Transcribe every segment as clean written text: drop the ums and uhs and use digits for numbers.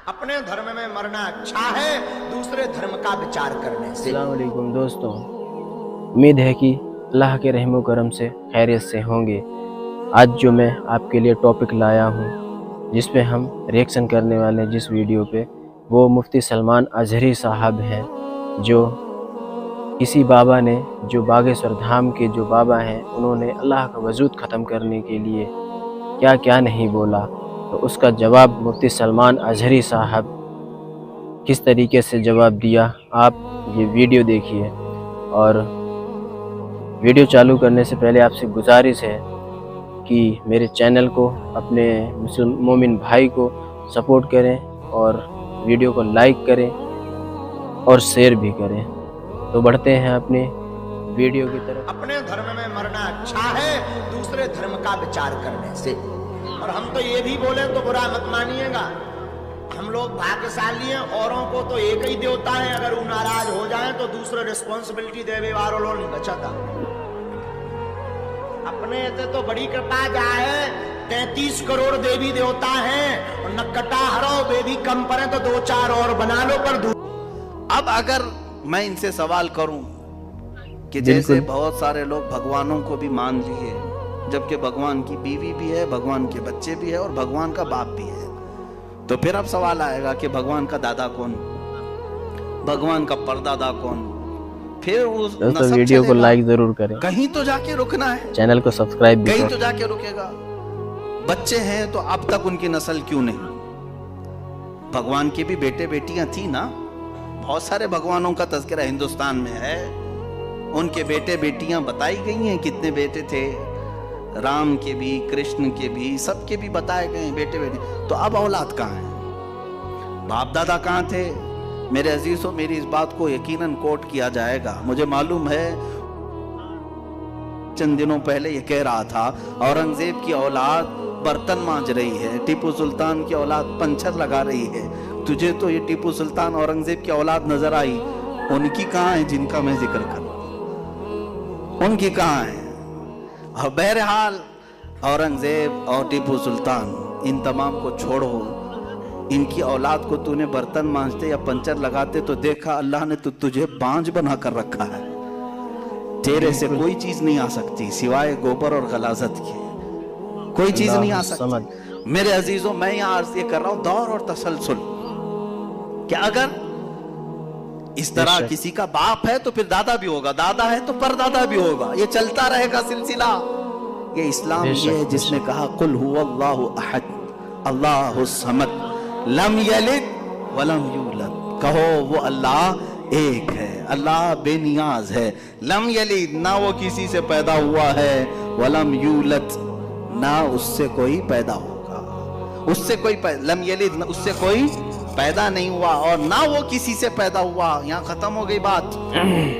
अपने धर्म में मरना अच्छा है दूसरे धर्म का विचार करने से। अस्सलाम वालेकुम दोस्तों, उम्मीद है कि अल्लाह के रहमो करम से खैरियत से होंगे। आज जो मैं आपके लिए टॉपिक लाया हूँ जिस पे हम रिएक्शन करने वाले हैं जिस वीडियो पे, वो मुफ्ती सलमान अजहरी साहब हैं, जो किसी बाबा ने, जो बागेश्वर धाम के जो बाबा हैं, उन्होंने अल्लाह का वजूद ख़त्म करने के लिए क्या क्या नहीं बोला, तो उसका जवाब मुफ्ती सलमान अजहरी साहब किस तरीके से जवाब दिया, आप ये वीडियो देखिए। और वीडियो चालू करने से पहले आपसे गुजारिश है कि मेरे चैनल को, अपने मुस्लिम मोमिन भाई को सपोर्ट करें और वीडियो को लाइक करें और शेयर भी करें। तो बढ़ते हैं अपने वीडियो की तरफ। अपने धर्म में मरना अच्छा है दूसरे धर्म का विचार करने से। और हम तो ये भी बोले तो बुरा मत मानिएगा, हम लोग भाग्यशाली हैं, औरों को तो एक ही देवता है, अगर वो नाराज हो जाए तो दूसरे रिस्पॉन्सिबिलिटी देवे वालों लोग नहीं बचाता। अपने से तो बड़ी कृपा जाए 33 करोड़ देवी देवता हैं, और नक्कटा हरो बेबी कम पड़े तो 2-4 और बना लो पर अब अगर मैं इनसे सवाल करूं कि जैसे बहुत सारे लोग भगवानों को भी मान लिए, जबकि भगवान की बीवी भी है, भगवान के बच्चे भी है और भगवान का बाप भी है, तो फिर अब सवाल आएगा कि भगवान का दादा कौन, भगवान का परदादा कौन? फिर उस दोस्तों वीडियो को लाइक जरूर करें, कहीं तो जाके रुकना है, चैनल को सब्सक्राइब भी कहीं करें। तो जाके रुकेगा। बच्चे हैं तो अब तक उनकी नस्ल क्यों नहीं? भगवान के भी बेटे बेटियां थी ना, बहुत सारे भगवानों का तज़किरा हिंदुस्तान में है, उनके बेटे बेटियां बताई गई हैं, कितने बेटे थे, राम के भी, कृष्ण के भी, सबके भी बताए गए हैं बेटे बेटे। तो अब औलाद कहाँ है? बाप दादा कहाँ थे? मेरे अजीजों, मेरी इस बात को यकीनन कोट किया जाएगा। मुझे मालूम है चंद दिनों पहले ये कह रहा था औरंगजेब की औलाद बर्तन मांज रही है, टीपू सुल्तान की औलाद पंचर लगा रही है। तुझे तो ये टीपू सुल्तान औरंगजेब की औलाद नजर आई, उनकी कहाँ है जिनका मैं जिक्र कर, उनकी कहाँ है? और बहरहाल औरंगजेब और टीपू सुल्तान इन तमाम को छोड़ो, इनकी औलाद को तूने बर्तन मांजते या पंचर लगाते तो देखा अल्लाह ने तो तुझे बांझ बना कर रखा है। तेरे से कोई चीज नहीं आ सकती सिवाय गोबर और गलाजत की, कोई चीज नहीं आ सकती। मेरे अजीजों, मैं यहाँ अर्ज ये कर रहा हूँ दौर और तसलसल, कि अगर इस तरह किसी का बाप है तो फिर दादा भी होगा, दादा है तो परदादा भी होगा, ये चलता रहेगा सिलसिला। ये इस्लाम ये है जिसने कहा कुल हुवल्लाहु अहद अल्लाहुस समद लम यलिद वलम यूलद, कहो वो अल्लाह एक है, अल्लाह बेनियाज है, लम यलिद, ना वो किसी से पैदा हुआ है, वलम यूलद, ना उससे कोई पैदा होगा, उससे कोई लम यलिद, उससे कोई पैदा नहीं हुआ और ना वो किसी से पैदा हुआ। यहाँ खत्म हो गई बात।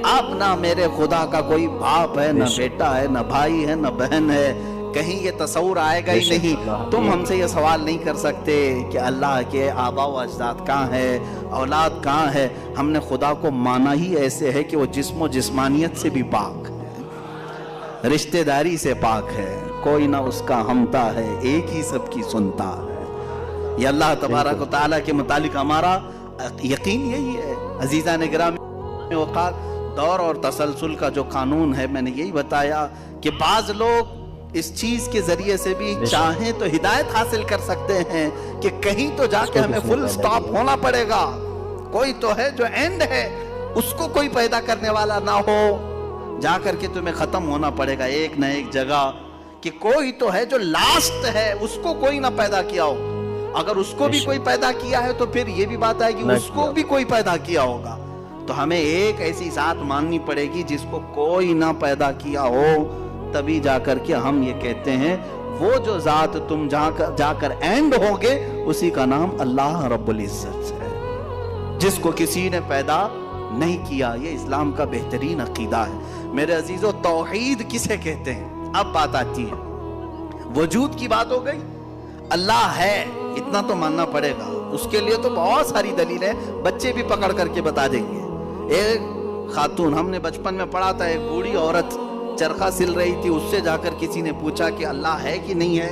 अब ना मेरे खुदा का कोई बाप है, ना बेटा है, ना भाई है, ना बहन है, कहीं ये तस्वुर आएगा ही नहीं। तुम हमसे ये सवाल नहीं कर सकते कि अल्लाह के आबा व अजदाद कहाँ है, औलाद कहाँ है। हमने खुदा को माना ही ऐसे है कि वो जिस्म जिस्मानियत से भी पाक है, रिश्तेदारी से पाक है, कोई ना उसका हमता है, एक ही सबकी सुनता है। ये अल्लाह तबारक व तआला के मुतालिक हमारा यकीन यही है। अजीज़ा ने गिरामी वक़ार, दौर और तसलसल का जो कानून है, मैंने यही बताया कि बाज़ लोग इस चीज के जरिए से भी चाहें तो हिदायत हासिल कर सकते हैं कि कहीं तो जाके हमें फुल स्टॉप होना पड़ेगा, कोई तो है जो एंड है, उसको कोई पैदा करने वाला ना हो, जाकर के तुम्हें खत्म होना पड़ेगा एक ना एक जगह, कि कोई तो है जो लास्ट है, उसको कोई ना पैदा किया हो। अगर उसको भी कोई पैदा किया है तो फिर ये भी बात है कि उसको भी कोई पैदा किया होगा। तो हमें एक ऐसी जात माननी पड़ेगी जिसको कोई ना पैदा किया हो, तभी जाकर के हम ये कहते हैं वो जो जात तुम जाकर एंड होगे उसी का नाम अल्लाह रब्बुल इज्जत है, जिसको किसी ने पैदा नहीं किया। ये इस्लाम का बेहतरीन अकीदा है। मेरे अजीजों, तौहीद किसे कहते हैं? अब बात आती है, वजूद की बात हो गई, अल्लाह है इतना तो मानना पड़ेगा, उसके लिए तो बहुत सारी दलील है, बच्चे भी पकड़ करके बता देंगे। एक खातून, हमने बचपन में पढ़ा था, एक बूढ़ी औरत चरखा सिल रही थी, उससे जाकर किसी ने पूछा कि अल्लाह है कि नहीं है,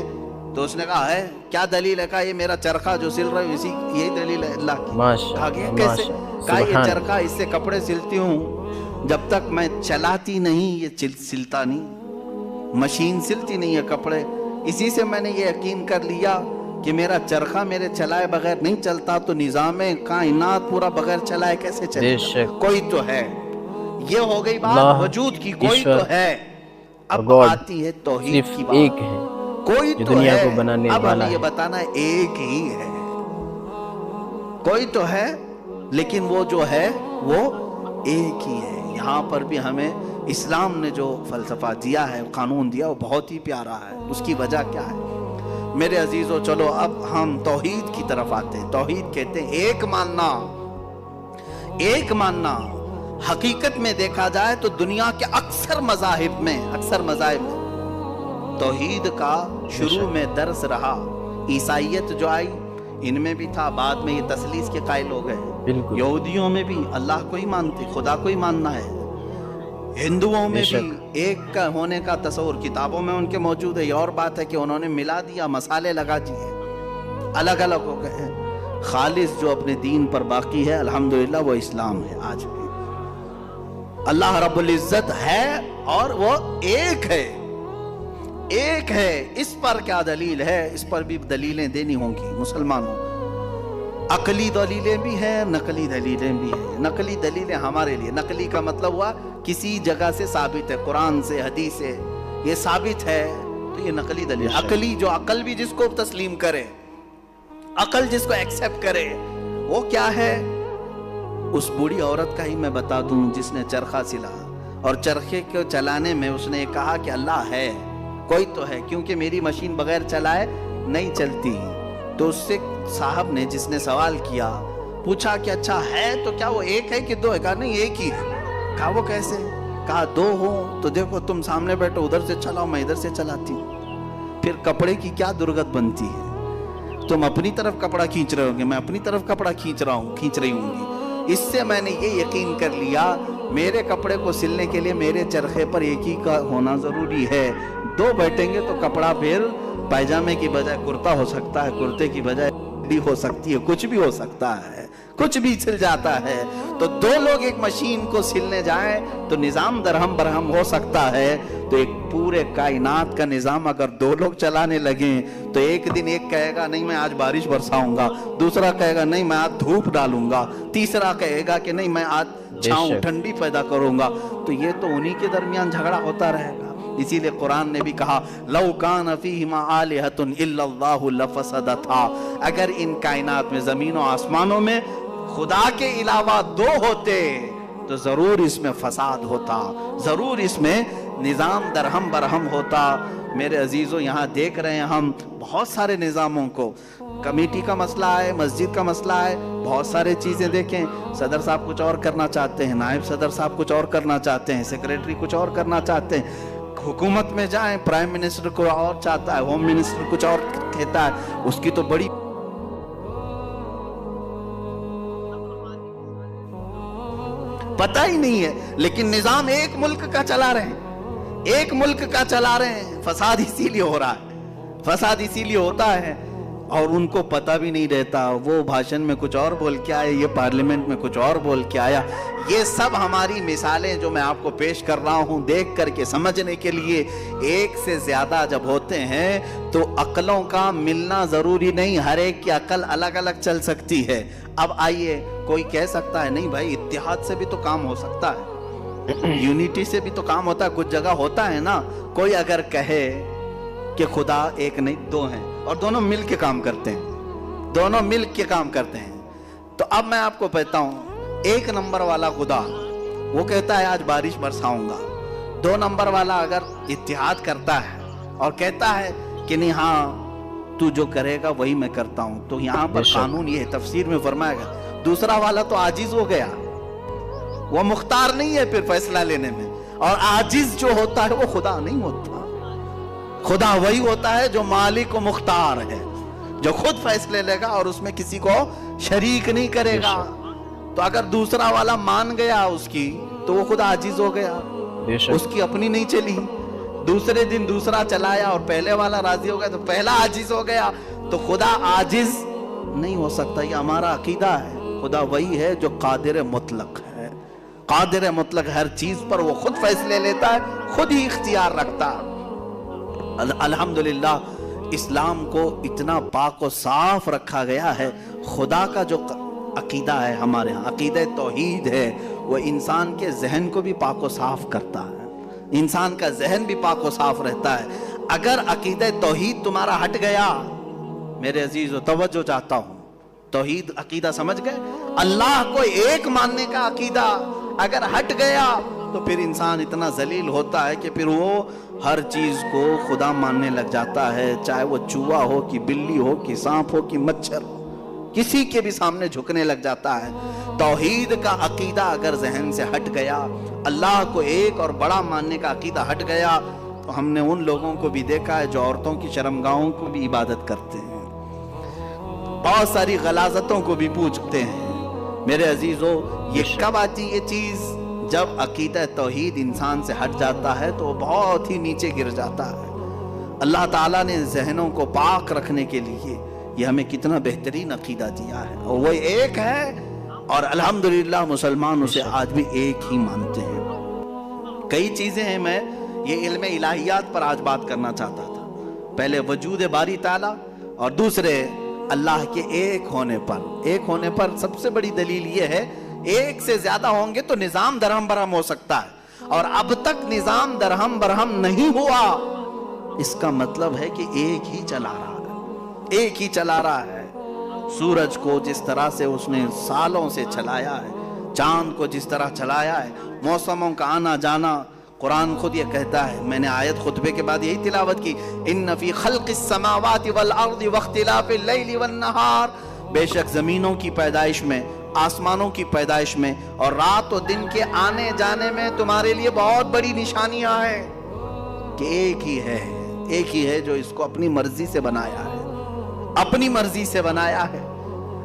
تو اس نے کہا ہے کیا دلیل ہے؟ کہا یہ میرا چرخہ جو سل رہا ہے اسی یہی دلیل ہے اللہ کی. کہا کہ کیسے؟ کہا یہ چرخہ اس سے کپڑے سلتی ہوں، جب تک میں چلاتی نہیں یہ سلتا نہیں، مشین سلتی نہیں ہے کپڑے. اسی سے میں نے یہ یقین کر لیا کہ میرا چرخہ میرے چلائے بغیر نہیں چلتا، تو نظام کائنات پورا بغیر چلائے کیسے چلے؟ کوئی تو ہے. یہ ہو گئی بات وجود کی، کوئی تو ہے. اب آتی ہے توحید کی بات. ایک ہے کوئی جو تو دنیا ہے. کو بنانے اب والا ہمیں یہ بتانا ہے ایک ہی ہے. کوئی تو ہے لیکن وہ جو ہے وہ ایک ہی ہے. یہاں پر بھی ہمیں اسلام نے جو فلسفہ دیا ہے، قانون دیا، وہ بہت ہی پیارا ہے. اس کی وجہ کیا ہے میرے عزیزو؟ چلو اب ہم توحید کی طرف آتے ہیں. توحید کہتے ہیں ایک ماننا. ایک ماننا حقیقت میں دیکھا جائے تو دنیا کے اکثر مذاہب میں توحید کا شروع میں درس رہا. عیسائیت جو آئی ان میں بھی تھا، بعد میں یہ تثلیث کے قائل ہو گئے. یہودیوں میں بھی اللہ کو ہی مانتے، خدا کو ہی ماننا ہے. ہندوؤں میں بھی ایک کا ہونے کا تصور کتابوں میں ان کے موجود ہے. یہ اور بات ہے کہ انہوں نے ملا دیا، مسالے لگا دیے، الگ الگ ہو گئے. خالص جو اپنے دین پر باقی ہے الحمدللہ وہ اسلام ہے. آج بھی اللہ رب العزت ہے اور وہ ایک ہے. ایک ہے. اس پر کیا دلیل ہے؟ اس پر بھی دلیلیں دینی ہوں گی مسلمانوں. عقلی دلیلیں بھی ہیں، نقلی دلیلیں بھی ہیں. نقلی دلیلیں ہمارے لیے، نقلی کا مطلب ہوا کسی جگہ سے ثابت ہے، قرآن سے، حدیث سے یہ ثابت ہے تو یہ نقلی دلیل. عقلی جو عقل بھی جس کو تسلیم کرے، عقل جس کو ایکسپٹ کرے، وہ کیا ہے؟ اس بوڑھی عورت کا ہی میں بتا دوں جس نے چرخہ سلا اور چرخے کو چلانے میں اس نے کہا کہ اللہ ہے، کوئی تو ہے، کیونکہ میری مشین بغیر چلائے نہیں چلتی. تو اس سے صاحب نے جس نے سوال کیا پوچھا کہ اچھا ہے تو کیا وہ ایک ہے کہ دو ہے؟ کہا نہیں ایک ہی ہے. کہا وہ کیسے؟ کہا دو ہو تو دیکھو تم سامنے بیٹھو، ادھر سے چلاؤ، میں ادھر سے چلاتی ہوں. پھر کپڑے کی کیا درگت بنتی ہے؟ تم اپنی طرف کپڑا کھینچ رہے ہوں گے، میں اپنی طرف کپڑا کھینچ رہی ہوں گی. اس سے میں نے یہ یقین کر لیا میرے کپڑے کو سلنے کے لیے میرے چرخے پر ایک ہی کا ہونا ضروری ہے. دو بیٹھیں گے تو کپڑا پھر پائجامے کی بجائے کرتا ہو سکتا ہے، کرتے کی بجائے ہو سکتی ہے، کچھ بھی ہو سکتا ہے، کچھ بھی سل جاتا ہے. تو دو لوگ ایک مشین کو سلنے جائیں تو نظام درہم برہم ہو سکتا ہے. تو ایک پورے کائنات کا نظام اگر دو لوگ چلانے لگیں تو ایک دن ایک کہے گا نہیں میں آج بارش برساؤں گا، دوسرا کہے گا نہیں میں آج دھوپ ڈالوں گا، تیسرا کہے گا کہ نہیں میں آج چھاؤں ٹھنڈی پیدا کروں گا. تو یہ تو انہی کے درمیان جھگڑا ہوتا رہے گا. اسی لئے قرآن نے بھی کہا لَوْ كَانَ فِيهِمَا آلِهَةٌ إِلَّا اللَّهُ لَفَسَدَتْهَا. اگر ان کائنات میں زمین و آسمانوں میں خدا کے علاوہ دو ہوتے تو ضرور اس میں فساد ہوتا، ضرور اس میں نظام درہم برہم ہوتا. میرے عزیزو یہاں دیکھ رہے ہیں ہم بہت سارے نظاموں کو، کمیٹی کا مسئلہ ہے، مسجد کا مسئلہ ہے، بہت سارے چیزیں دیکھیں. صدر صاحب کچھ اور کرنا چاہتے ہیں، نائب صدر صاحب کچھ اور کرنا چاہتے ہیں، سیکریٹری کچھ اور کرنا چاہتے ہیں. حکومت میں جائیں پرائم منسٹر کو اور چاہتا ہے، ہوم منسٹر کچھ اور کہتا ہے، اس کی تو بڑی پتہ ہی نہیں ہے. لیکن نظام ایک ملک کا چلا رہے ہیں، ایک ملک کا چلا رہے ہیں. فساد اسی لیے ہو رہا ہے، فساد اسی لیے ہوتا ہے اور ان کو پتہ بھی نہیں رہتا. وہ بھاشن میں کچھ اور بول کے آئے، یہ پارلیمنٹ میں کچھ اور بول کے آیا. یہ سب ہماری مثالیں جو میں آپ کو پیش کر رہا ہوں دیکھ کر کے سمجھنے کے لیے. ایک سے زیادہ جب ہوتے ہیں تو عقلوں کا ملنا ضروری نہیں، ہر ایک کی عقل الگ الگ چل سکتی ہے. اب آئیے کوئی کہہ سکتا ہے نہیں بھائی اتحاد سے بھی تو کام ہو سکتا ہے، یونٹی سے بھی تو کام ہوتا ہے، کچھ جگہ ہوتا ہے نا. کوئی اگر کہے کہ خدا ایک نہیں دو ہیں اور دونوں مل کے کام کرتے ہیں، دونوں مل کے کام کرتے ہیں، تو اب میں آپ کو کہتا ہوں ایک نمبر والا خدا وہ کہتا ہے آج بارش برساؤں گا. دو نمبر والا اگر اتحاد کرتا ہے اور کہتا ہے کہ نہیں ہاں تو جو کرے گا وہی میں کرتا ہوں، تو یہاں پر قانون یہ تفسیر میں فرمایا گا دوسرا والا تو عاجز ہو گیا، وہ مختار نہیں ہے پھر فیصلہ لینے میں. اور عاجز جو ہوتا ہے وہ خدا نہیں ہوتا. خدا وہی ہوتا ہے جو مالک و مختار ہے، جو خود فیصلے لے گا اور اس میں کسی کو شریک نہیں کرے گا. تو اگر دوسرا والا مان گیا اس کی تو وہ خدا عاجز ہو گیا، اس کی اپنی نہیں چلی. दूसरे दिन दूसरा चलाया और पहले वाला राजी हो गया तो पहला आजिज हो गया। तो खुदा आजिज नहीं हो सकता, ये हमारा अकीदा है। खुदा वही है जो कादिर मुतलक है। कादिर मुतलक, हर चीज पर वो खुद फैसले लेता है, खुद ही इख्तियार रखता है। अल्हम्दुलिल्लाह इस्लाम को इतना पाक और साफ रखा गया है। खुदा का जो अकीदा है हमारे यहाँ, अकीदा तौहीद है, वो इंसान के जहन को भी पाक और साफ करता है। इंसान का जहन भी पाक और साफ रहता है। अगर अकीदा तौहीद तुम्हारा हट गया, मेरे अजीजों तवज्जो चाहता हूँ, तौहीद अकीदा समझ गए, अल्लाह को एक मानने का अकीदा अगर हट गया तो फिर इंसान इतना जलील होता है कि फिर वो हर चीज को खुदा मानने लग जाता है। चाहे वो चूहा हो कि बिल्ली हो कि सांप हो कि मच्छर हो, किसी के भी सामने झुकने लग जाता है। तौहीद का अकीदा अगर जहन से हट गया, अल्लाह को एक और बड़ा मानने का अकीदा हट गया, तो हमने उन लोगों को भी देखा है जो औरतों की शर्मगाहों को भी इबादत करते हैं, बहुत सारी गलाजतों को भी पूछते हैं। मेरे अजीजों, ये कब आती ये चीज? जब अकीदा तौहीद इंसान से हट जाता है तो बहुत ही नीचे गिर जाता है। अल्लाह ताला ने जहनों को पाक रखने के लिए ये हमें कितना बेहतरीन अकीदा दिया है, और वो एक है। और अल्हम्दुलिल्लाह मुसलमान उसे आज भी एक ही मानते हैं। कई चीजें हैं, मैं ये इल्म इलाहियात पर आज बात करना चाहता था। पहले वजूद बारी ताला और दूसरे अल्लाह के एक होने पर। एक होने पर सबसे बड़ी दलील ये है, एक से ज्यादा होंगे तो निजाम दरहम बरहम हो सकता है, और अब तक निजाम दरहम बरहम नहीं हुआ। इसका मतलब है कि एक ही चला रहा है, एक ही चला रहा है। सूरज को जिस तरह से उसने सालों से चलाया है, चांद को जिस तरह चलाया है, मौसमों का आना जाना, कुरान खुद ये कहता है, मैंने आयत खुतबे के बाद यही तिलावत की, इन्न फी खल्क़िस समावाति वल अर्दि वख्तिलाफ़िल लैली वन नहार, बेशक जमीनों की पैदाइश में, आसमानों की पैदाइश में और रात और दिन के आने जाने में तुम्हारे लिए बहुत बड़ी निशानियां हैं कि एक ही है जो इसको अपनी मर्जी से बनाया है, अपनी मर्जी से बनाया है।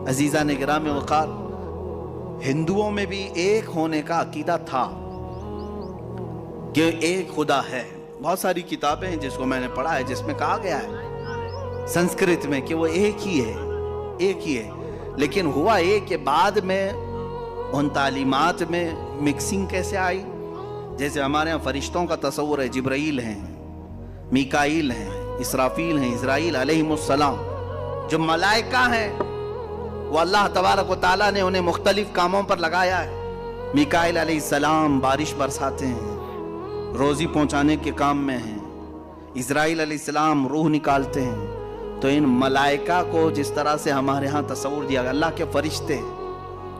अजीजा ने गिराम वक़ार, हिंदुओं में भी एक होने का अकीदा था कि एक खुदा है। बहुत सारी किताबें हैं जिसको मैंने पढ़ा है, जिसमें कहा गया है संस्कृत में कि वो एक ही है। लेकिन हुआ ये कि बाद में उन तालीमात में मिक्सिंग कैसे आई। जैसे हमारे यहाँ फरिश्तों का तस्वुर है, जिब्राइल हैं, मीकाईल हैं, इसराफील हैं, इज़राइल अलैहिमुस्सलाम। जो मलाइका हैं वो अल्लाह तबारक व तआला ने उन्हें मुख्तलिफ कामों पर लगाया है। मीकाईल अलैहिस्सलाम बारिश बरसाते हैं, रोजी पहुंचाने के काम में हैं। इज़राइल अलैहिस्सलाम रूह निकालते हैं। तो इन मलाइका को जिस तरह से हमारे यहाँ तस्वुर दिया अल्लाह के फरिश्ते,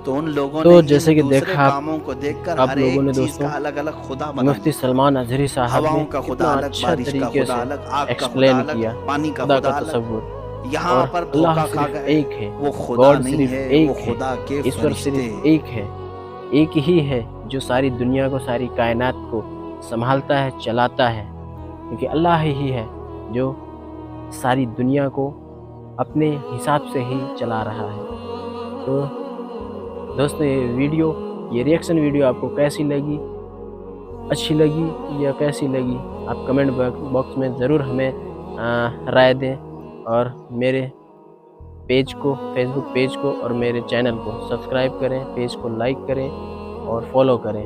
तो उन लोगों ने जैसे कि देखा कामों को देखकर आप हर लोगों ने एक चीज दोस्तों, का अलग अलग खुदा बना मुफ्ती सलमान अजहरी साहब हवाओं ने का खुदा अलग, अच्छा बारिश का तरीके खुदा से अलग, आग का खुदा एक्सप्लेन अलग, किया पानी का खुदा खुदा का अलग। तसव्वुर। यहाँ और पर अल्लाह धोखा खा सिर्फ गए, एक है, वो खुदा गॉड नहीं सिर्फ है, एक वो है, खुदा के ईश्वर सिर्फ फरिश्ते। एक है, एक ही है जो सारी दुनिया को, सारी कायनात को संभालता है, चलाता है। क्योंकि अल्लाह ही है जो सारी दुनिया को अपने हिसाब से ही चला रहा है। तो दोस्तों, ये रिएक्शन वीडियो आपको कैसी लगी, अच्छी लगी या कैसी लगी, आप कमेंट बॉक्स में ज़रूर हमें राय दें। और मेरे पेज को, फेसबुक पेज को और मेरे चैनल को सब्सक्राइब करें, पेज को लाइक करें और फॉलो करें।